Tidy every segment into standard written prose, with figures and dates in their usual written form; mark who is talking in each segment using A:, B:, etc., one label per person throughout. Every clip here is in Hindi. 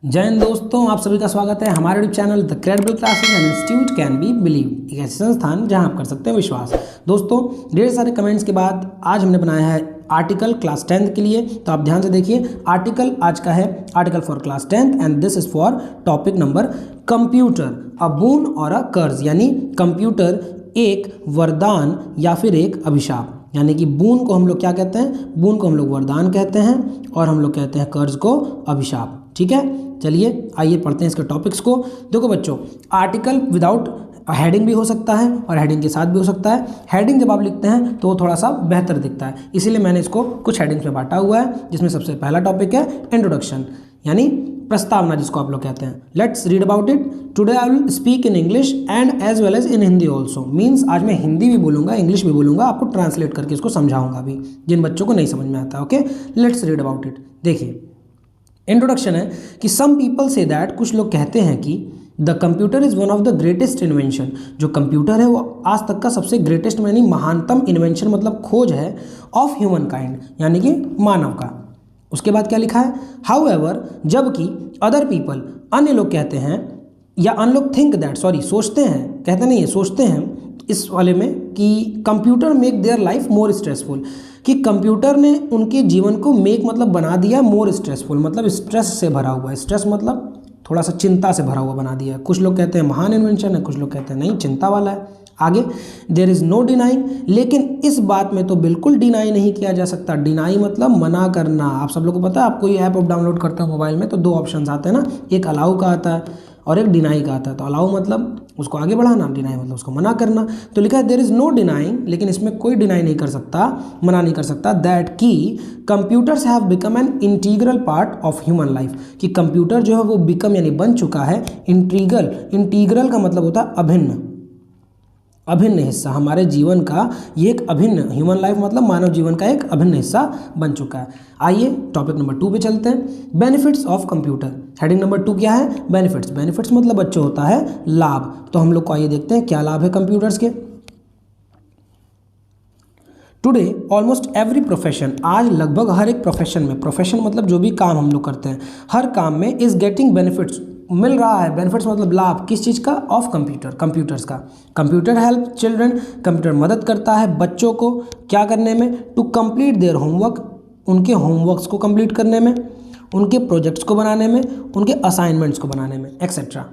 A: जय हिंद दोस्तों, आप सभी का स्वागत है हमारे YouTube channel the credible classes and institute can be believe, एक ऐसे संस्थान जहां आप कर सकते हैं विश्वास। दोस्तों, ढेर सारे कमेंट्स के बाद आज हमने बनाया है आर्टिकल क्लास 10th के लिए। तो आप ध्यान से देखिए, आर्टिकल आज का है article for class 10th and this is for topic number computer, a boon और अ कर्ज। यानी कंप्यूटर एक वरदान या फिर एक अभिशाप। यानी कि बून को हम लोग क्या कहते हैं? बून को हम लोग वरदान कहते हैं और हम लोग कहते हैं कर्ज को अभिशाप। ठीक है, चलिए आइए पढ़ते हैं इसके टॉपिक्स को। देखो बच्चों, आर्टिकल विदाउट हेडिंग भी हो सकता है और हेडिंग के साथ भी हो सकता है। हेडिंग जब आप लिखते हैं तो वो थोड़ा सा बेहतर दिखता है, इसीलिए मैंने इसको कुछ हेडिंग्स में बांटा हुआ है, जिसमें सबसे पहला टॉपिक है इंट्रोडक्शन, यानी प्रस्तावना जिसको आप लोग कहते हैं। Let's read about it. Today I will speak in English and as well as in Hindi also. Means आज मैं हिंदी भी बोलूँगा, इंग्लिश भी बोलूँगा, आपको ट्रांसलेट करके इसको समझाऊंगा भी, जिन बच्चों को नहीं समझ में आता। Okay, let's read about it. देखिए, इंट्रोडक्शन है कि सम पीपल से दैट, कुछ लोग कहते हैं कि the computer is one of the greatest invention, जो कंप्यूटर है वो आज तक का सबसे ग्रेटेस्ट यानी महानतम इन्वेंशन मतलब खोज है ऑफ ह्यूमन काइंड, यानी कि मानव का। उसके बाद क्या लिखा है? हाउ एवर, जबकि अदर पीपल, अन्य लोग कहते हैं, या अन्य लोग थिंक दैट, सॉरी सोचते हैं, कहते नहीं है सोचते हैं इस वाले में कि computer make their life more stressful, कि कंप्यूटर ने उनके जीवन को मेक मतलब बना दिया मोर स्ट्रेसफुल, मतलब स्ट्रेस से भरा हुआ है। स्ट्रेस मतलब थोड़ा सा चिंता से भरा हुआ बना दिया है। कुछ लोग कहते हैं महान इन्वेंशन है, कुछ लोग कहते हैं नहीं चिंता वाला है। आगे, देयर इज़ नो डिनाइंग, लेकिन इस बात में तो बिल्कुल डिनाई नहीं किया जा सकता। डिनाई मतलब मना करना। आप सब लोगों को पता है, आप कोई ऐप डाउनलोड करते हो मोबाइल में तो दो ऑप्शन आते हैं ना, एक अलाउ का आता है और एक डिनाई का आता है। तो अलाउ मतलब उसको आगे बढ़ाना, डिनाई मतलब उसको मना करना। तो लिखा है देयर इज़ नो डिनाइंग, लेकिन इसमें कोई डिनाई नहीं कर सकता, मना नहीं कर सकता, दैट कि computers have become an integral part of human life, कि कंप्यूटर जो है वो बिकम यानी बन चुका है इंटीग्रल। इंटीग्रल का मतलब होता है अभिन्न, अभिन्न हिस्सा हमारे जीवन का। ये एक अभिन्न, ह्यूमन लाइफ मतलब मानव जीवन का एक अभिन्न हिस्सा बन चुका है। आइए टॉपिक नंबर 2 पे चलते हैं। Benefits of computer. Heading number 2 क्या है? बेनिफिट्स। बेनिफिट्स मतलब बच्चों होता है लाभ। तो हम लोग को आइए देखते हैं क्या लाभ है कंप्यूटर्स के। टुडे ऑलमोस्ट एवरी प्रोफेशन, आज लगभग हर एक प्रोफेशन में, प्रोफेशन मतलब जो भी काम हम लोग करते हैं, हर काम में इज गेटिंग बेनिफिट्स, मिल रहा है। बेनिफिट्स मतलब लाभ, किस चीज़ का? ऑफ कंप्यूटर, कंप्यूटर्स का। कंप्यूटर हेल्प चिल्ड्रन, कंप्यूटर मदद करता है बच्चों को क्या करने में? टू कंप्लीट देयर होमवर्क, उनके होमवर्क्स को कंप्लीट करने में, उनके प्रोजेक्ट्स को बनाने में, उनके असाइनमेंट्स को बनाने में, एक्सेट्रा।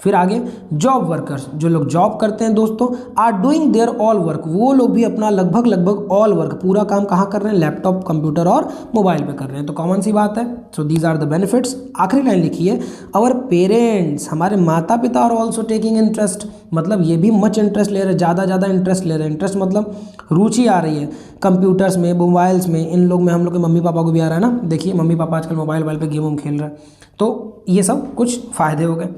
A: फिर आगे, जॉब वर्कर्स, जो लोग जॉब करते हैं दोस्तों, are doing their all work, वो लोग भी अपना लगभग ऑल वर्क, पूरा काम कहाँ कर रहे हैं? लैपटॉप, कंप्यूटर और मोबाइल पे कर रहे हैं। तो कॉमन सी बात है। So these are the benefits. आखिरी लाइन लिखिए, आवर पेरेंट्स, हमारे माता पिता आर ऑल्सो टेकिंग इंटरेस्ट, मतलब ये भी मच इंटरेस्ट ले रहे हैं, ज़्यादा इंटरेस्ट ले रहे हैं। इंटरेस्ट मतलब रुचि आ रही है कंप्यूटर्स में, मोबाइल्स में। इन लोग में हम लोग के मम्मी पापा को भी आ रहा है ना, देखिए मम्मी पापा आजकल मोबाइल पे गेम खेल रहे हैं। तो ये सब कुछ फ़ायदे हो गए।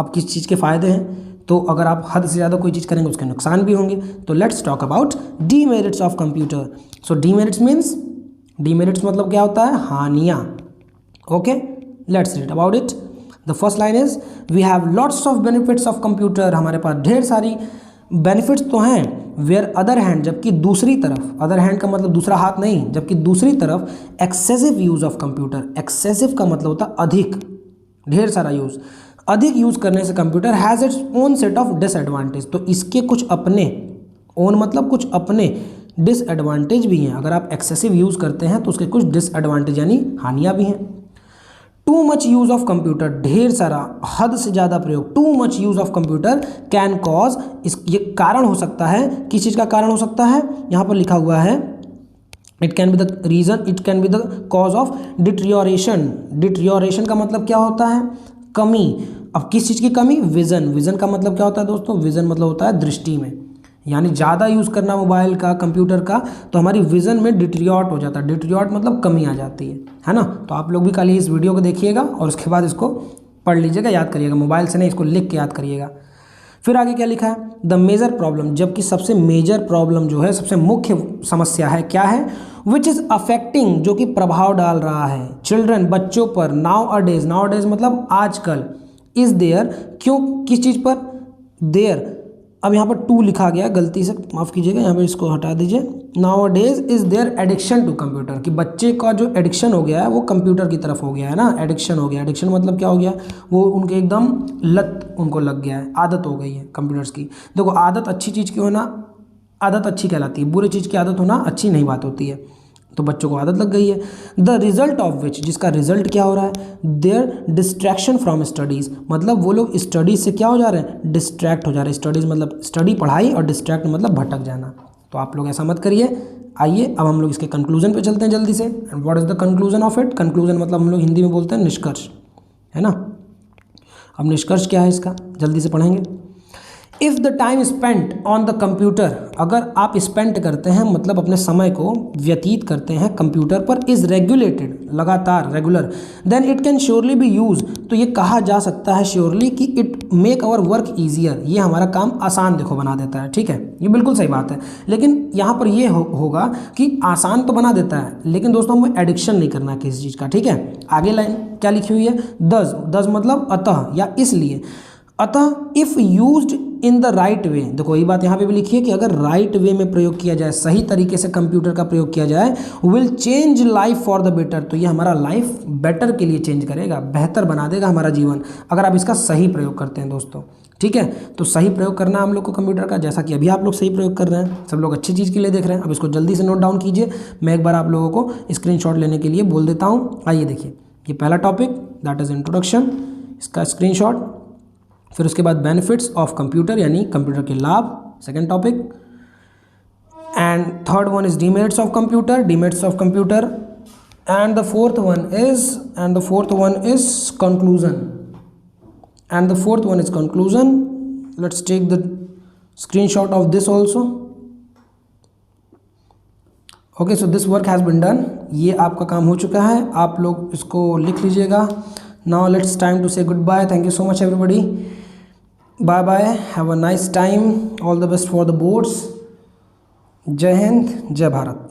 A: अब किस चीज़ के फ़ायदे हैं? तो अगर आप हद से ज़्यादा कोई चीज़ करेंगे उसके नुकसान भी होंगे। तो let's talk about demerits of computer. So demerits means, demerits मतलब क्या होता है? हानियाँ। Okay, let's read about it. The first line is, we have lots of benefits of computer, हमारे पास ढेर सारी बेनिफिट्स तो हैं। वेयर अदर हैंड, जबकि दूसरी तरफ, अदर हैंड का मतलब दूसरा हाथ नहीं, जबकि दूसरी तरफ excessive use of computer, excessive का मतलब होता है अधिक, ढेर सारा यूज़, अधिक यूज़ करने से computer has its own set of disadvantage, तो इसके कुछ अपने, ओन मतलब कुछ अपने डिसएडवांटेज भी हैं। अगर आप एक्सेसिव यूज़ करते हैं तो उसके कुछ डिसएडवांटेज यानी हानियाँ भी हैं। Too much use of computer, ढेर सारा, हद से ज़्यादा प्रयोग, too much use of computer can cause, ये कारण हो सकता है। किस चीज़ का कारण हो सकता है? यहाँ पर लिखा हुआ है, it can be the reason, it can be the cause of deterioration. Deterioration का मतलब क्या होता है? कमी। अब किस चीज़ की कमी? विज़न। विज़न का मतलब क्या होता है दोस्तों? विज़न मतलब होता है दृष्टि में, यानी ज़्यादा यूज़ करना मोबाइल का, कंप्यूटर का, तो हमारी विज़न में डिट्रियोट हो जाता है। डिट्रियोट मतलब कमी आ जाती है ना। तो आप लोग भी कल इस वीडियो को देखिएगा और उसके बाद इसको पढ़ लीजिएगा, याद करिएगा, मोबाइल से नहीं, इसको लिख के याद करिएगा। फिर आगे क्या लिखा है? द मेजर प्रॉब्लम, जबकि सबसे मेजर प्रॉब्लम जो है, सबसे मुख्य समस्या है, क्या है? विच इज़ अफेक्टिंग, जो कि प्रभाव डाल रहा है चिल्ड्रन, बच्चों पर, नाउ अ डेज, मतलब आजकल, इज़ देयर, क्यों, किस चीज़ पर? देयर, अब यहाँ पर 2 लिखा गया, गलती से माफ़ कीजिएगा, यहाँ पर इसको हटा दीजिए। Nowadays is there addiction to computer, कि बच्चे का जो एडिक्शन हो गया है वो कंप्यूटर की तरफ हो गया है ना, एडिक्शन हो गया। एडिक्शन मतलब क्या हो गया, वो उनके एकदम लत उनको लग गया है, आदत हो गई है कंप्यूटर्स की। देखो आदत अच्छी चीज़ की होना, आदत अच्छी कहलाती है, बुरी चीज़ की आदत होना अच्छी नहीं बात होती है। तो बच्चों को आदत लग गई है। द रिजल्ट ऑफ विच, जिसका रिजल्ट क्या हो रहा है, देयर डिस्ट्रैक्शन फ्रॉम स्टडीज़, मतलब वो लोग स्टडीज़ से क्या हो जा रहे हैं, डिस्ट्रैक्ट हो जा रहे हैं। स्टडीज़ मतलब स्टडी पढ़ाई, और डिस्ट्रैक्ट मतलब भटक जाना। तो आप लोग ऐसा मत करिए। आइए अब हम लोग इसके कंक्लूजन पे चलते हैं जल्दी से। And what is the conclusion of it, conclusion मतलब हम लोग हिंदी में बोलते हैं निष्कर्ष, है ना। अब निष्कर्ष क्या है इसका, जल्दी से पढ़ेंगे। If the time spent on the computer, अगर आप स्पेंड करते हैं मतलब अपने समय को व्यतीत करते हैं कंप्यूटर पर, इज़ रेगुलेटेड, लगातार, regular, then it can surely be use, तो ये कहा जा सकता है श्योरली कि it make our work easier, ये हमारा काम आसान देखो बना देता है। ठीक है, ये बिल्कुल सही बात है। लेकिन यहाँ पर ये होगा कि आसान तो बना देता है, लेकिन दोस्तों हमें एडिक्शन नहीं करना है किसी चीज़ का। ठीक है, आगे लाइन क्या लिखी हुई है, दस मतलब अतः या इसलिए, अतः if used in the right way, देखो ये बात यहाँ पे भी लिखी है कि अगर राइट वे में प्रयोग किया जाए, सही तरीके से कंप्यूटर का प्रयोग किया जाए, will change life for the better, तो ये हमारा लाइफ बेटर के लिए चेंज करेगा, बेहतर बना देगा हमारा जीवन, अगर आप इसका सही प्रयोग करते हैं दोस्तों। ठीक है, तो सही प्रयोग करना हम लोग को कंप्यूटर का, जैसा कि अभी आप लोग सही प्रयोग कर रहे हैं, सब लोग अच्छी चीज़ के लिए देख रहे हैं। अब इसको जल्दी से नोट डाउन कीजिए, मैं एक बार आप लोगों को स्क्रीनशॉट लेने के लिए बोल देता हूँ। आइए देखिए, ये पहला टॉपिक दैट इज़ इंट्रोडक्शन, इसका स्क्रीनशॉट। फिर उसके बाद बेनिफिट्स ऑफ कंप्यूटर, यानी कंप्यूटर के लाभ, second topic. And third one is demerits of computer, demerits of computer. And the fourth one is conclusion, and the fourth one is conclusion. Let's take the screenshot of this also. Okay, so this work has been done, ये आपका काम हो चुका है, आप लोग इसको लिख लीजिएगा। Now let's time to say good bye, thank you so much everybody, bye bye, have a nice time, all the best for the boards. जय हिंद, जय भारत।